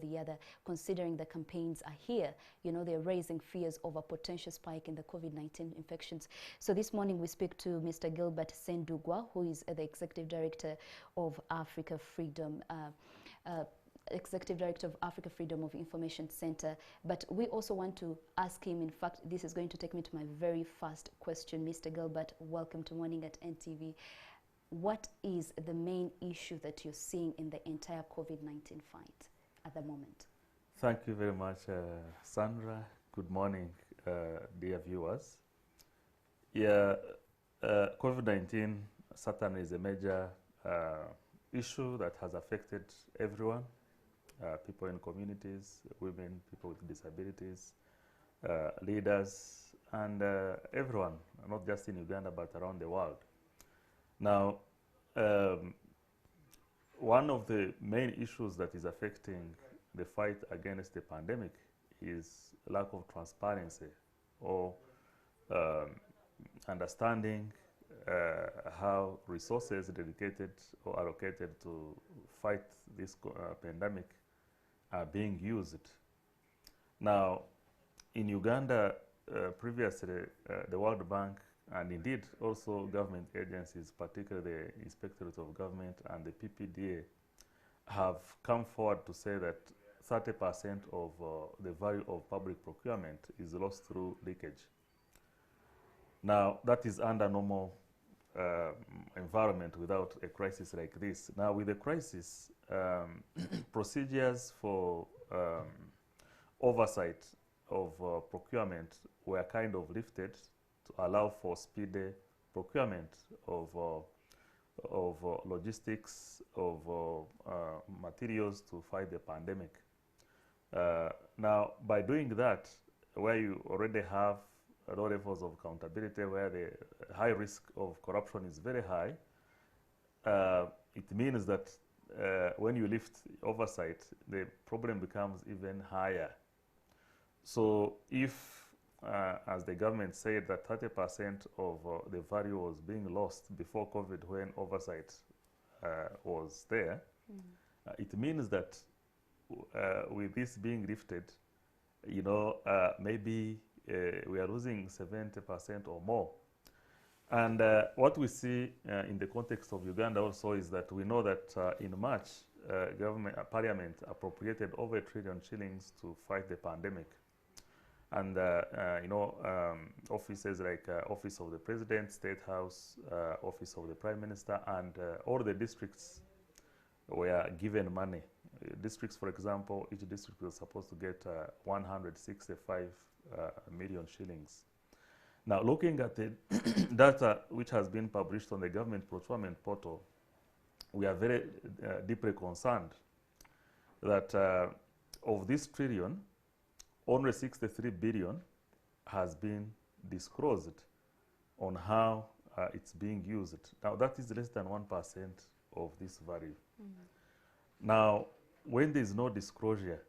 the other, considering the campaigns are here. You know, they're raising fears of a potential spike in the COVID-19 infections. So this morning we speak to Mr. Gilbert Sendugwa, who is the Executive Director of Africa Freedom Executive Director of Africa Freedom of Information Center. But we also want to ask him, in fact, this is going to take me to my very first question. Mr. Gilbert, welcome to Morning at NTV. What is the main issue that you're seeing in the entire COVID-19 fight at the moment? Thank you very much, Sandra. Good morning, dear viewers. Yeah, COVID-19 certainly is a major issue that has affected everyone. People in communities, women, people with disabilities, leaders, and everyone, not just in Uganda, but around the world. Now, one of the main issues that is affecting the fight against the pandemic is lack of transparency or understanding how resources dedicated or allocated to fight this pandemic are being used. Now, in Uganda, previously, the World Bank and indeed also government agencies, particularly the Inspectorate of Government and the PPDA, have come forward to say that 30% of the value of public procurement is lost through leakage. Now, that is under normal environment without a crisis like this. Now, with the crisis, procedures for oversight of procurement were kind of lifted to allow for speedy procurement of logistics, of materials to fight the pandemic. Now, by doing that, where you already have low levels of accountability, where the high risk of corruption is very high, it means that when you lift oversight, the problem becomes even higher. So if, as the government said, that 30% of the value was being lost before COVID when oversight was there, it means that with this being lifted, you know, maybe we are losing 70% or more. And what we see in the context of Uganda also is that we know that in March, Parliament appropriated over $1 trillion shillings to fight the pandemic. And, you know, offices like Office of the President, State House, Office of the Prime Minister, and all the districts were given money. Districts, for example, each district was supposed to get 165 million shillings. Now, looking at the data which has been published on the government procurement portal, we are very deeply concerned that of this trillion, only 63 billion has been disclosed on how it's being used. Now, that is less than 1% of this value. Now, when there is no disclosure,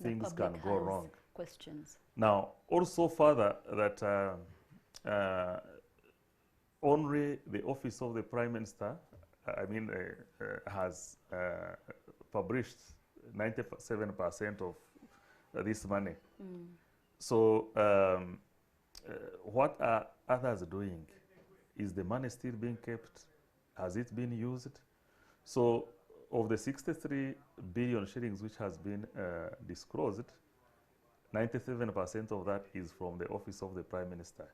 things can go wrong. Questions. Now, also further, that only the Office of the Prime Minister, has published 97% of this money. So, what are others doing? Is the money still being kept? Has it been used? So, of the 63 billion shillings which has been disclosed, 97% of that is from the Office of the Prime Minister.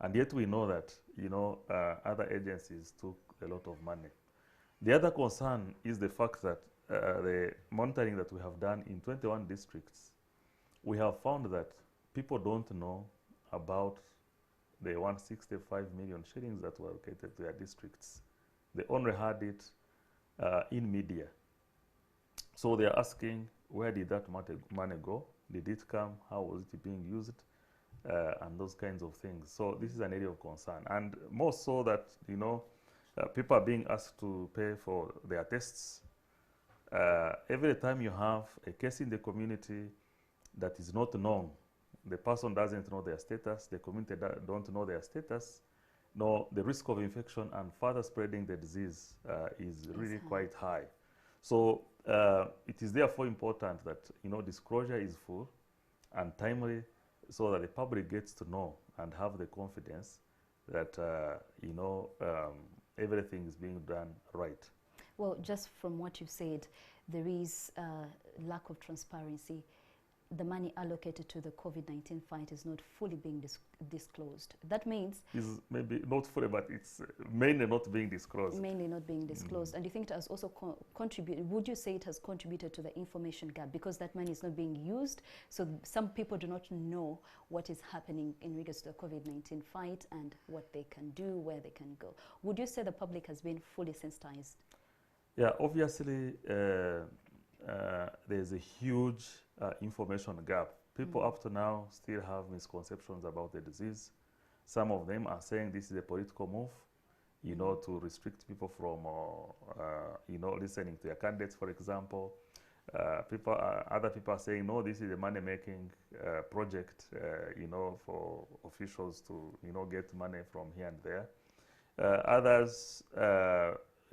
And yet we know that, you know, other agencies took a lot of money. The other concern is the fact that the monitoring that we have done in 21 districts, we have found that people don't know about the 165 million shillings that were allocated to their districts. They only heard it in media. So they are asking, where did that money go? Did it come? How was it being used? And those kinds of things. So this is an area of concern. And more so that, you know, people are being asked to pay for their tests. Every time you have a case in the community that is not known, the person doesn't know their status, the community don't know their status, no, the risk of infection and further spreading the disease is really quite high. So it is therefore important that disclosure is full and timely, so that the public gets to know and have the confidence that everything is being done right. Well, just from what you've said, there is lack of transparency. The money allocated to the COVID-19 fight is not fully being disclosed. That means Is maybe not fully, but it's mainly not being disclosed. mainly not being disclosed. And do you think it has also contributed, would you say it has contributed to the information gap because that money is not being used? So some people do not know what is happening in regards to the COVID-19 fight and what they can do, where they can go. Would you say the public has been fully sensitized? Yeah, obviously there's a huge information gap. People up to now still have misconceptions about the disease. Some of them are saying this is a political move, to restrict people from, listening to their candidates, for example. Other people are saying, no, this is a money-making project, for officials to, get money from here and there. Others,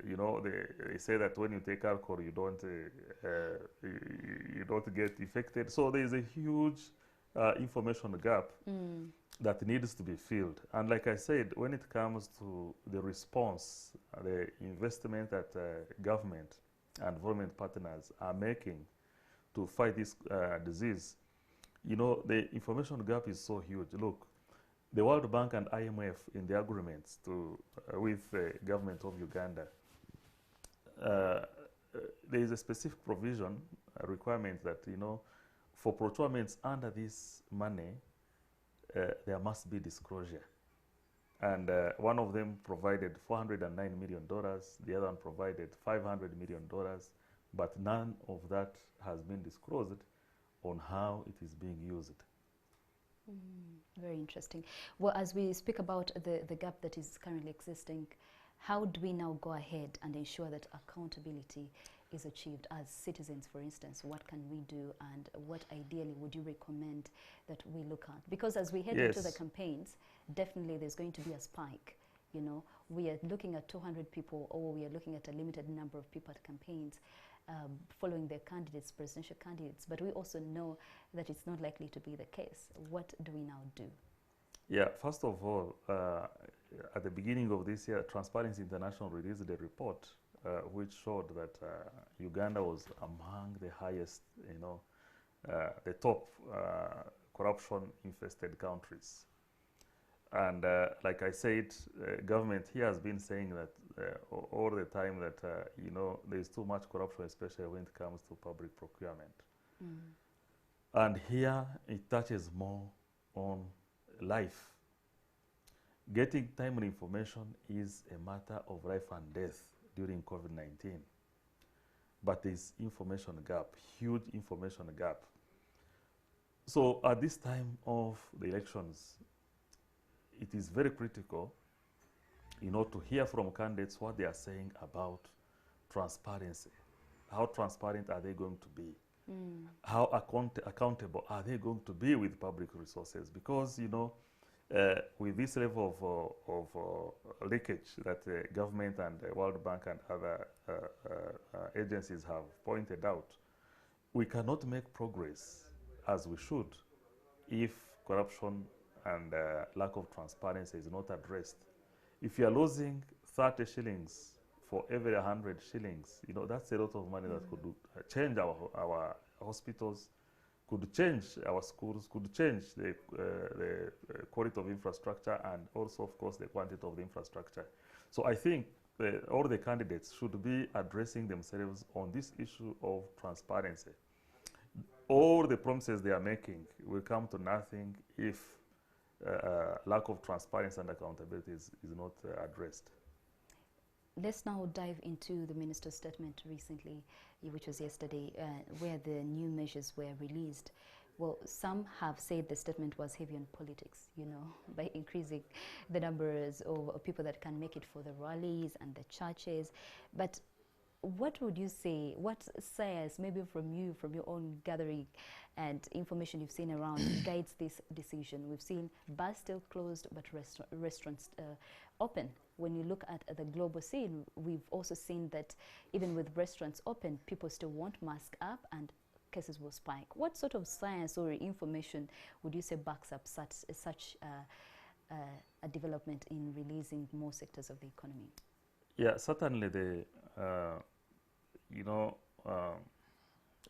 they say that when you take alcohol, you don't get affected. So there is a huge information gap that needs to be filled. And like I said, when it comes to the response, the investment that government and government partners are making to fight this disease, the information gap is so huge. Look, the World Bank and IMF in the agreements with the government of Uganda, there is a specific provision, a requirement that, for procurements under this money, there must be disclosure. And one of them provided $409 million, the other one provided $500 million, but none of that has been disclosed on how it is being used. Very interesting. Well, as we speak about the gap that is currently existing, how do we now go ahead and ensure that accountability is achieved as citizens? For instance, what can we do, and what ideally would you recommend that we look at? Because as we head into the campaigns, definitely there's going to be a spike. We are looking at 200 people, or we are looking at a limited number of people at campaigns following their candidates, presidential candidates. But we also know that it's not likely to be the case. What do we now do? Yeah, first of all, at the beginning of this year, Transparency International released a report which showed that Uganda was among the highest, the top corruption-infested countries. And like I said, government here has been saying that all the time that, there's too much corruption, especially when it comes to public procurement. And here it touches more on life. Getting timely information is a matter of life and death during COVID-19. But there's information gap, huge information gap. So at this time of the elections, it is very critical, to hear from candidates what they are saying about transparency. How transparent are they going to be? How accountable are they going to be with public resources? Because, with this level of leakage that the government and the World Bank and other agencies have pointed out, we cannot make progress as we should if corruption and lack of transparency is not addressed. If you are losing 30 shillings for every 100 shillings, that's a lot of money that could change our hospitals, could change our schools, could change the quality of infrastructure, and also, of course, the quantity of the infrastructure. So I think all the candidates should be addressing themselves on this issue of transparency. All the promises they are making will come to nothing if lack of transparency and accountability is not addressed. Let's now dive into the minister's statement recently, which was yesterday, where the new measures were released. Well, some have said the statement was heavy on politics, by increasing the numbers of people that can make it for the rallies and the churches. But what would you say, what science, maybe from you, from your own gathering and information you've seen around, guides this decision? We've seen bars still closed, but restaurants open. When you look at the global scene, we've also seen that even with restaurants open, people still want mask up and cases will spike. What sort of science or information would you say backs up such a development in releasing more sectors of the economy? Yeah, certainly the, you know,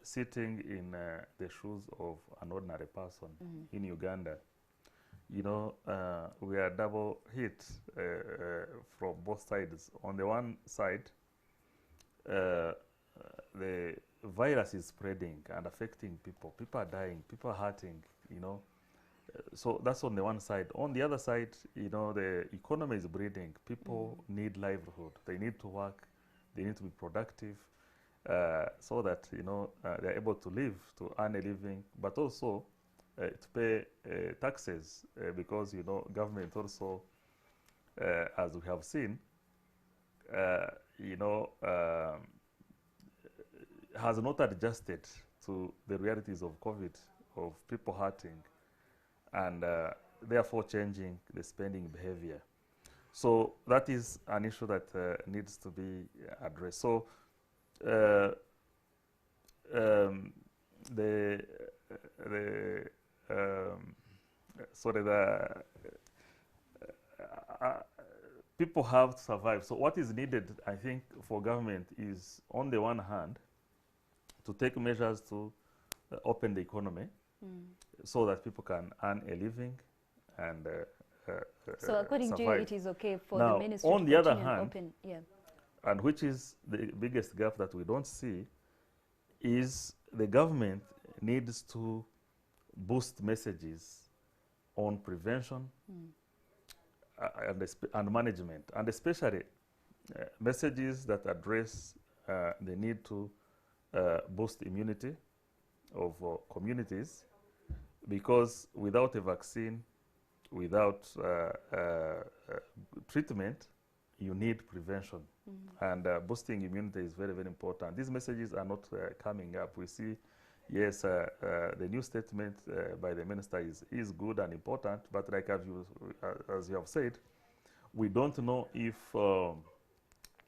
sitting in the shoes of an ordinary person in Uganda, you know, we are double hit from both sides. On the one side, the virus is spreading and affecting people. People are dying, people are hurting, you know. So that's on the one side. On the other side, you know, the economy is breathing. People need livelihood. They need to work. They need to be productive so that, you know, they're able to live, to earn a living, but also to pay taxes because, you know, government also, as we have seen, you know, has not adjusted to the realities of COVID, of people hurting, and therefore changing the spending behavior. So that is an issue that needs to be addressed. So people have to survive. So what is needed, I think, for government is, on the one hand, to take measures to open the economy so that people can earn a living and so according survive. to you, it is okay for Now, the ministry on to the other continue and hand, open, and which is the biggest gap that we don't see, is the government needs to boost messages on prevention and management, and especially messages that address the need to boost immunity of communities, because without a vaccine, without treatment, you need prevention. And boosting immunity is very, very important. These messages are not coming up. We see, yes, the new statement by the minister is good and important, but like as you have said, we don't know if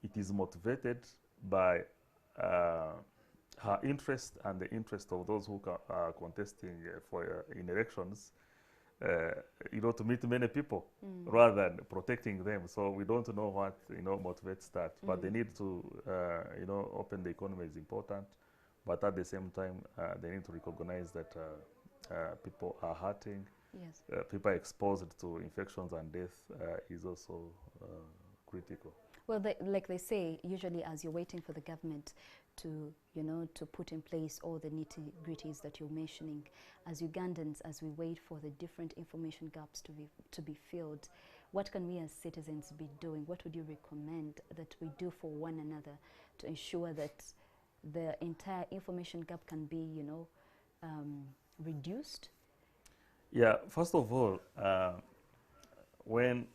it is motivated by her interest and the interest of those who are contesting in elections, you know, to meet many people rather than protecting them. So we don't know what, you know, motivates that. But they need to, you know, open the economy is important. But at the same time, they need to recognize that people are hurting. Yes. People are exposed to infections and death is also critical. Well, like they say, usually as you're waiting for the government to, you know, to put in place all the nitty-gritties that you're mentioning, as Ugandans, as we wait for the different information gaps to be filled, what can we as citizens be doing? What would you recommend that we do for one another to ensure that the entire information gap can be, you know, reduced? Yeah, first of all, when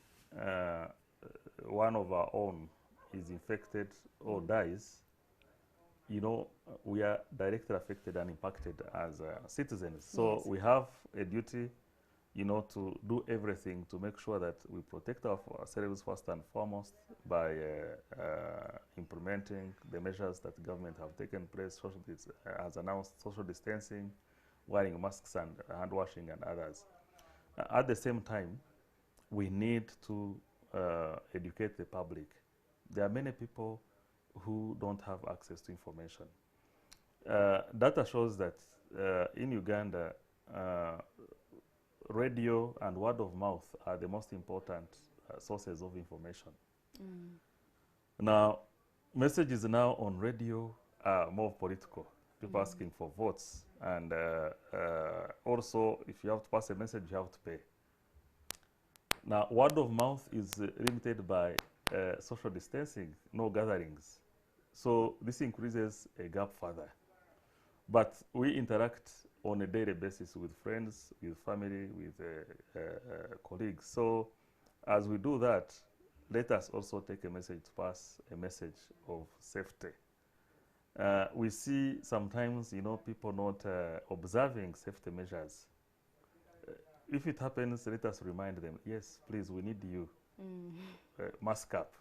one of our own is infected or dies, you know, we are directly affected and impacted as citizens. So we have a duty, you know, to do everything to make sure that we protect ourselves first and foremost by implementing the measures that the government have taken place, has announced social distancing, wearing masks and hand washing and others. At the same time, we need to educate the public. There are many people who don't have access to information. Data shows that in Uganda, radio and word of mouth are the most important sources of information. Now, messages now on radio are more political. People asking for votes, and also if you have to pass a message, you have to pay. Now, word of mouth is limited by social distancing, no gatherings. So this increases a gap further. But we interact on a daily basis with friends, with family, with colleagues. So as we do that, let us also take a message to pass a message of safety. We see sometimes, people not observing safety measures. If it happens, let us remind them, yes, please, we need you. Mask up.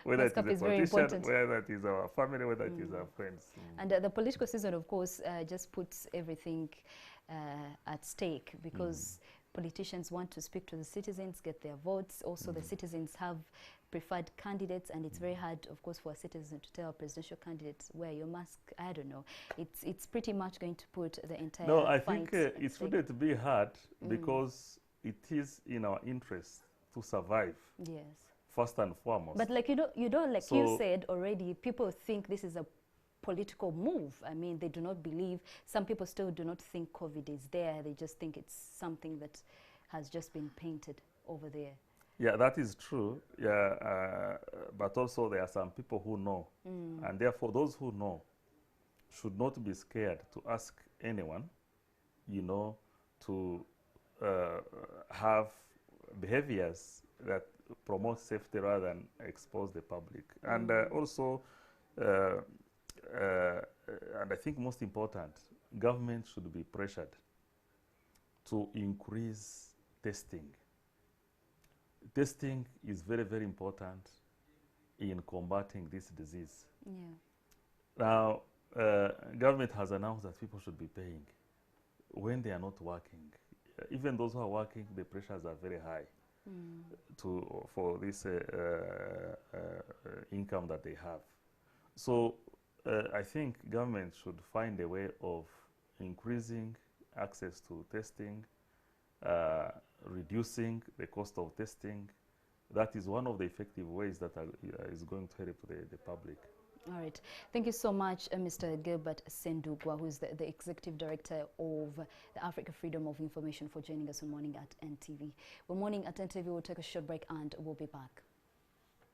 Whether Mask it up is is a very politician, important. whether it is our family, whether it is our friends. And the political season, of course, just puts everything at stake, because politicians want to speak to the citizens, get their votes. Also, the citizens have preferred candidates, and it's very hard, of course, for a citizen to tell a presidential candidate, wear your mask. I don't know. It's pretty much going to put the entire No, I fight think at it stake. shouldn't be hard because it is in our interest to survive, Yes. first and foremost. But like you don't like So- you said already, people think this is a political move. I mean, they do not believe, some people still do not think COVID is there. They just think it's something that has just been painted over there. Yeah, that is true. Yeah, but also there are some people who know, and therefore those who know should not be scared to ask anyone, to have behaviors that promote safety rather than expose the public. And also, and I think most important, government should be pressured to increase testing. Testing is very, very important in combating this disease. Yeah. Now, government has announced that people should be paying when they are not working. Even those who are working, the pressures are very high for this income that they have. So I think government should find a way of increasing access to testing, reducing the cost of testing. That is one of the effective ways that is going to help the public. All right. Thank you so much, Mr. Gilbert Sendugwa, who is the Executive Director of the Africa Freedom of Information, for joining us on Morning at NTV. Well, Morning at NTV will take a short break and we'll be back.